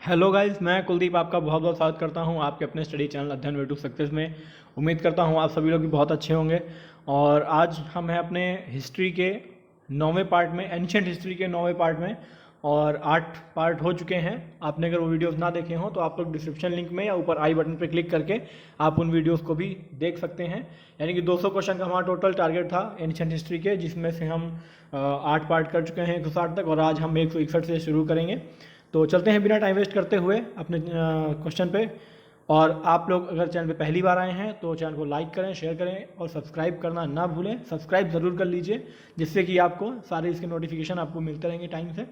Hello guys, मैं कुलदीप आपका बहुत बहुत स्वागत करता हूं आपके अपने स्टडी चैनल अध्ययन वे टू सक्सेस में। उम्मीद करता हूं आप सभी लोग भी बहुत अच्छे होंगे। और आज हम हैं अपने हिस्ट्री के 9वें पार्ट में, एंशिएंट हिस्ट्री के 9वें पार्ट में। और 8 पार्ट हो चुके हैं। आपने अगर वो वीडियोस ना देखे हों तो आप लोग डिस्क्रिप्शन लिंक में या ऊपर आई बटन पर क्लिक करके आप उन वीडियोस को भी देख सकते हैं। यानी कि 200 क्वेश्चन का हमारा टोटल टारगेट था एंशिएंट हिस्ट्री के, जिसमें से हम 8 पार्ट कर चुके हैं 160 तक, और आज हम 161 से शुरू करेंगे। तो चलते हैं बिना टाइम वेस्ट करते हुए अपने क्वेश्चन पे। और आप लोग अगर चैनल पे पहली बार आए हैं तो चैनल को लाइक करें, शेयर करें और सब्सक्राइब करना ना भूलें। सब्सक्राइब ज़रूर कर लीजिए जिससे कि आपको सारे इसके नोटिफिकेशन आपको मिलते रहेंगे टाइम से।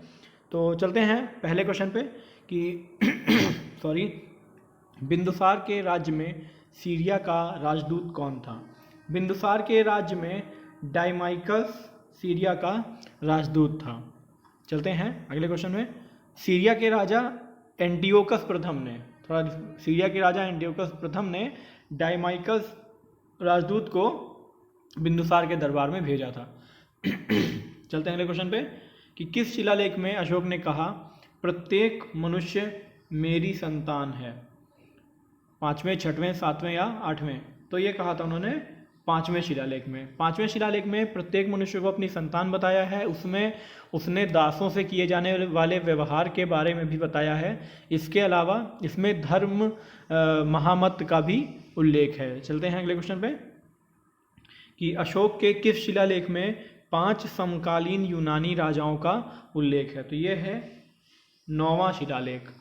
तो चलते हैं पहले क्वेश्चन पे कि सॉरी, बिंदुसार के राज्य में सीरिया का राजदूत कौन था? बिंदुसार के राज्य में डायमाइकस सीरिया का राजदूत था। चलते हैं अगले क्वेश्चन में। सीरिया के राजा एंटियोकस प्रथम ने, थोड़ा सीरिया के राजा एंटियोकस प्रथम ने डायमाइकस राजदूत को बिंदुसार के दरबार में भेजा था। चलते हैं अगले क्वेश्चन पे कि किस शिलालेख में अशोक ने कहा प्रत्येक मनुष्य मेरी संतान है? 5वें, 6वें, 7वें या 8वें? तो ये कहा था उन्होंने 5वें शिलालेख में। 5वें शिलालेख में प्रत्येक मनुष्य को अपनी संतान बताया है। उसमें उसने दासों से किए जाने वाले व्यवहार के बारे में भी बताया है। इसके अलावा इसमें धर्म महामत का भी उल्लेख है। चलते हैं अगले क्वेश्चन पे कि अशोक के किस शिलालेख में 5 समकालीन यूनानी राजाओं का उल्लेख है? तो ये है 9वां शिलालेख।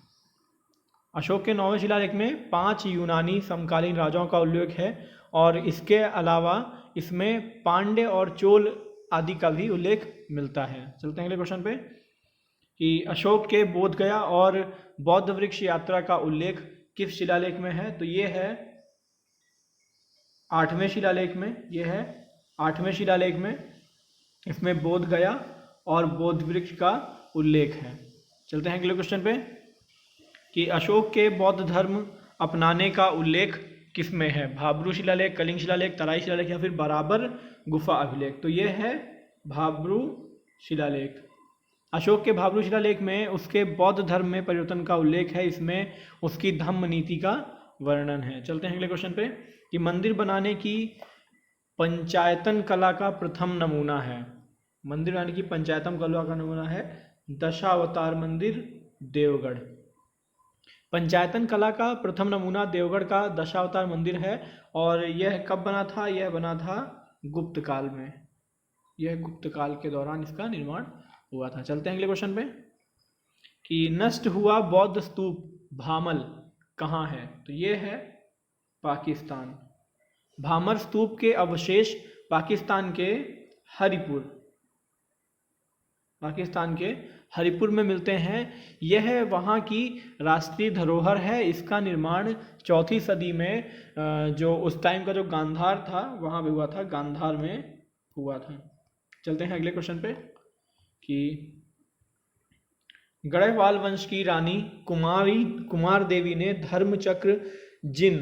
अशोक के 9वें शिलालेख में 5 यूनानी समकालीन राजाओं का उल्लेख है। और इसके अलावा इसमें पांड्य और चोल आदि का भी उल्लेख मिलता है। चलते हैं अगले क्वेश्चन पे कि अशोक के बोधगया और बौद्ध वृक्ष यात्रा का उल्लेख किस शिलालेख में है? तो ये है 8वें शिलालेख में। ये है 8वें शिलालेख में। इसमें बोधगया और बौद्ध वृक्ष का उल्लेख है। चलते हैं अगले क्वेश्चन पे कि अशोक के बौद्ध धर्म अपनाने का उल्लेख किस में है? भाब्रू शिलालेख, कलिंग शिलालेख, तराई शिलालेख या फिर बराबर गुफा अभिलेख? तो ये है भाब्रू शिलालेख। अशोक के भाब्रू शिलालेख में उसके बौद्ध धर्म में परिवर्तन का उल्लेख है। इसमें उसकी धम्म नीति का वर्णन है। चलते हैं अगले क्वेश्चन पे कि मंदिर बनाने की पंचायतन कला का प्रथम नमूना है। मंदिर बनाने की पंचायतन कला का नमूना है दशावतार मंदिर, देवगढ़। पंचायतन कला का प्रथम नमूना देवगढ़ का दशावतार मंदिर है। और यह कब बना था? यह बना था गुप्त काल में। यह गुप्त काल के दौरान इसका निर्माण हुआ था। चलते हैं अगले क्वेश्चन पे कि नष्ट हुआ बौद्ध स्तूप भामल कहाँ है? तो ये है पाकिस्तान। भामर स्तूप के अवशेष पाकिस्तान के हरिपुर में मिलते हैं। यह वहाँ की राष्ट्रीय धरोहर है। इसका निर्माण 4वीं सदी में जो उस टाइम का जो गांधार था वहाँ पे हुआ था, गांधार में हुआ था। चलते हैं अगले क्वेश्चन पे कि गढ़वाल वंश की रानी कुमार देवी ने धर्मचक्र जिन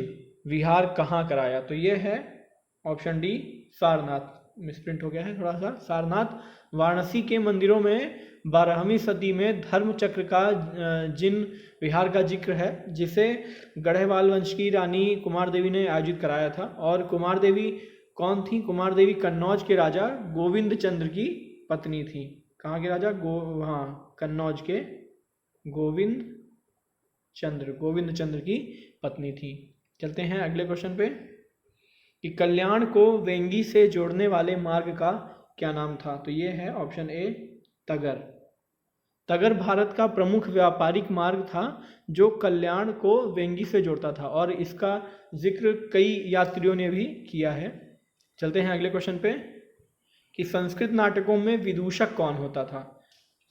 विहार कहाँ कराया? तो ये है ऑप्शन डी सारनाथ। मिसप्रिंट हो गया है थोड़ा सा, सारनाथ। वाराणसी के मंदिरों में 12वीं सदी में धर्मचक्र का जिन विहार का जिक्र है, जिसे गढ़वाल वंश की रानी कुमार देवी ने आयोजित कराया था। और कुमार देवी कौन थी? कुमार देवी कन्नौज के राजा गोविंद चंद्र की पत्नी थी। कहाँ के राजा? कन्नौज के गोविंद चंद्र की पत्नी थी। चलते हैं अगले क्वेश्चन पे कि कल्याण को वेंगी से जोड़ने वाले मार्ग का क्या नाम था? तो ये है ऑप्शन ए तगर। तगर भारत का प्रमुख व्यापारिक मार्ग था जो कल्याण को वेंगी से जोड़ता था, और इसका जिक्र कई यात्रियों ने भी किया है। चलते हैं अगले क्वेश्चन पे कि संस्कृत नाटकों में विदूषक कौन होता था?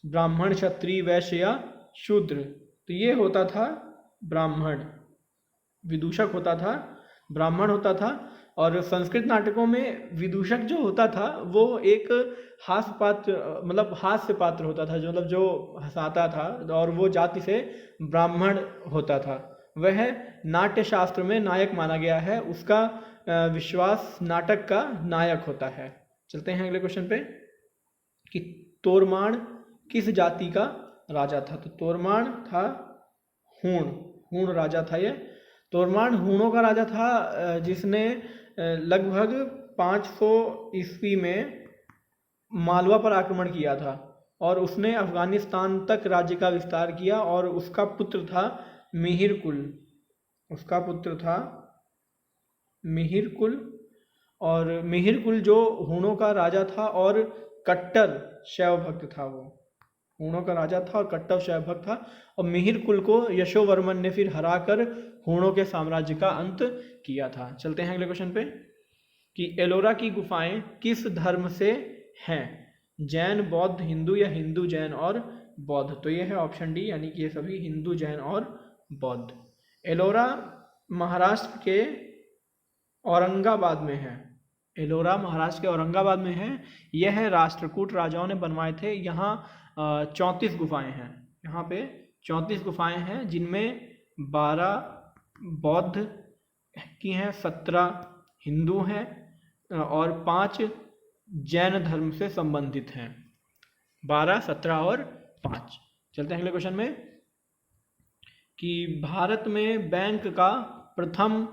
ब्राह्मण, क्षत्रिय, वैश्य या शूद्र? तो ये होता था ब्राह्मण। विदूषक होता था, ब्राह्मण होता था। और संस्कृत नाटकों में विदूषक जो होता था वो एक हास्य पात्र होता था, जो हंसाता था, और वो जाति से ब्राह्मण होता था। वह नाट्य शास्त्र में नायक माना गया है। उसका विश्वास नाटक का नायक होता है। चलते हैं अगले क्वेश्चन पे कि तोरमाण किस जाति का राजा था? तो तोरमाण था हूण राजा था ये। तोरमान हूणों का राजा था, जिसने लगभग 500 ईस्वी में मालवा पर आक्रमण किया था और उसने अफगानिस्तान तक राज्य का विस्तार किया और उसका पुत्र था मिहिरकुल। उसका पुत्र था मिहिरकुल, और मिहिरकुल जो हूणों का राजा था और कट्टर शैव भक्त था। वो हूणों का राजा था और कट्टर शैव भक्त था, और मिहिरकुल को यशोवर्मन ने फिर हराकर हूणों के साम्राज्य का अंत किया था। चलते हैं अगले क्वेश्चन पे कि एलोरा की गुफाएं किस धर्म से हैं? जैन, बौद्ध, हिंदू या हिंदू जैन और बौद्ध? तो ये है ऑप्शन डी, यानी कि ये सभी हिंदू जैन और बौद्ध। एलोरा महाराष्ट्र के औरंगाबाद में है। एलोरा महाराष्ट्र के औरंगाबाद में है। यह है राष्ट्रकूट राजाओं ने बनवाए थे। यहाँ 34 गुफाएं हैं। यहाँ पे 34 गुफाएं हैं, जिनमें 12 बौद्ध की हैं, 17 हिंदू हैं और 5 जैन धर्म से संबंधित हैं। 12, 17 और 5। चलते हैं अगले क्वेश्चन में कि भारत में बैंक का प्रथम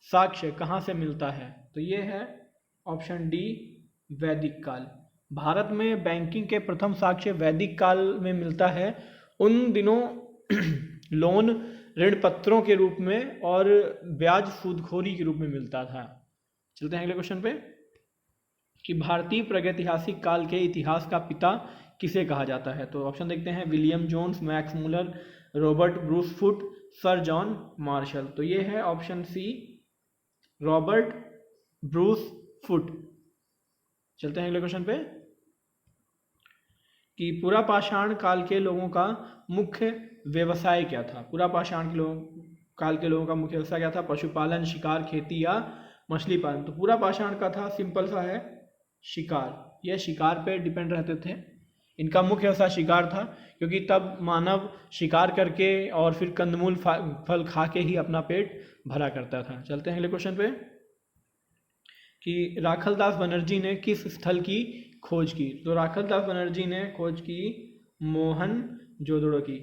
साक्ष्य कहाँ से मिलता है? तो ये है ऑप्शन डी, वैदिक काल। भारत में बैंकिंग के प्रथम साक्ष्य वैदिक काल में मिलता है। उन दिनों लोन ऋण पत्रों के रूप में और ब्याज सूदखोरी के रूप में मिलता था। चलते हैं अगले क्वेश्चन पे कि भारतीय प्रागैतिहासिक काल के इतिहास का पिता किसे कहा जाता है? तो ऑप्शन देखते हैं, William Jones, Max Muller, Robert Bruce Foote, sir John Marshall. तो ये है option C, Robert Bruce Foote. चलते हैं अगले क्वेश्चन पे कि पुरापाषाण काल के लोगों का मुख्य व्यवसाय क्या था? पुरापाषाण काल के लोगों का मुख्य व्यवसाय क्या था? पशुपालन, शिकार, खेती या मछली पालन? तो पुरापाषाण का था, सिंपल सा है, शिकार। यह शिकार पे डिपेंड रहते थे। इनका मुख्य व्यवसाय शिकार था, क्योंकि तब मानव शिकार करके और फिर कंदमूल फल खा के ही अपना पेट भरा करता था। चलते हैं अगले क्वेश्चन पे कि राखलदास बनर्जी ने किस स्थल की खोज की? तो राखलदास बनर्जी ने खोज की मोहनजोदड़ो की।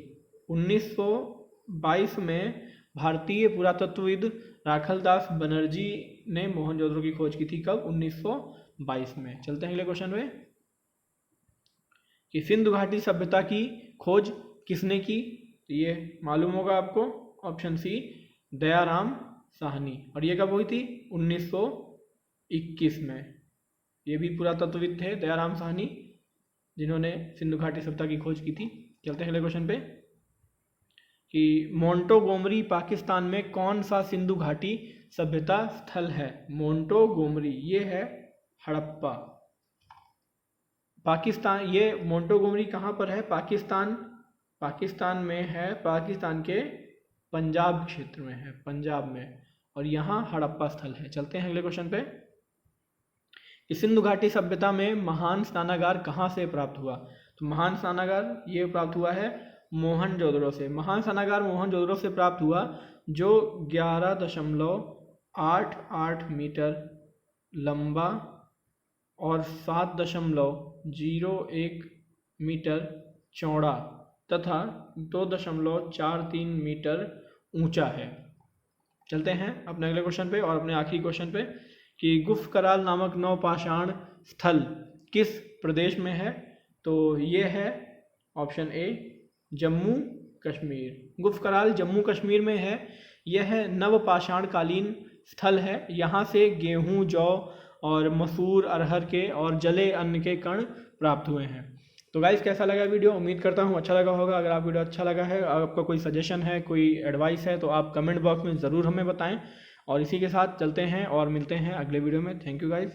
1922 में भारतीय पुरातत्वविद राखलदास बनर्जी ने मोहनजोदड़ो की खोज की थी। कब? 1922 में। चलते हैं अगले क्वेश्चन में कि सिंधु घाटी सभ्यता की खोज किसने की? तो ये मालूम होगा आपको, ऑप्शन सी, दयाराम साहनी। और ये कब हुई थी? 1921 में। ये भी पुरातत्वविद थे, दयाराम साहनी, जिन्होंने सिंधु घाटी सभ्यता की खोज की थी। चलते हैं अगले क्वेश्चन पे कि मोंटोगोमरी पाकिस्तान में कौन सा सिंधु घाटी सभ्यता स्थल है? मोंटोगोमरी, ये है हड़प्पा। पाकिस्तान, ये मोंटोगोमरी कहाँ पर है? पाकिस्तान में है, पाकिस्तान के पंजाब क्षेत्र में है, पंजाब में, और यहाँ हड़प्पा स्थल है। चलते हैं अगले क्वेश्चन पे कि सिंधु घाटी सभ्यता में महान स्नानागार कहाँ से प्राप्त हुआ? तो महान स्नानागार ये प्राप्त हुआ है मोहनजोदड़ो से। महान स्नानागार मोहनजोदड़ो से प्राप्त हुआ, जो 11.88 मीटर लंबा और 7.01 मीटर चौड़ा तथा 2.43 मीटर ऊंचा है। चलते हैं अपने अगले क्वेश्चन पे और अपने आखिरी क्वेश्चन पे कि गुफ कराल नामक नवपाषाण स्थल किस प्रदेश में है? तो ये है ऑप्शन ए, जम्मू कश्मीर। गुफ कराल जम्मू कश्मीर में है। यह नवपाषाण कालीन स्थल है। यहाँ से गेहूँ, जौ और मसूर, अरहर के और जले अन्न के कण प्राप्त हुए हैं। तो गाइस, कैसा लगा वीडियो? उम्मीद करता हूँ अच्छा लगा होगा। अगर आप वीडियो अच्छा लगा है, आपका कोई सजेशन है, कोई एडवाइस है, तो आप कमेंट बॉक्स में ज़रूर हमें बताएं। और इसी के साथ चलते हैं और मिलते हैं अगले वीडियो में। Thank you guys.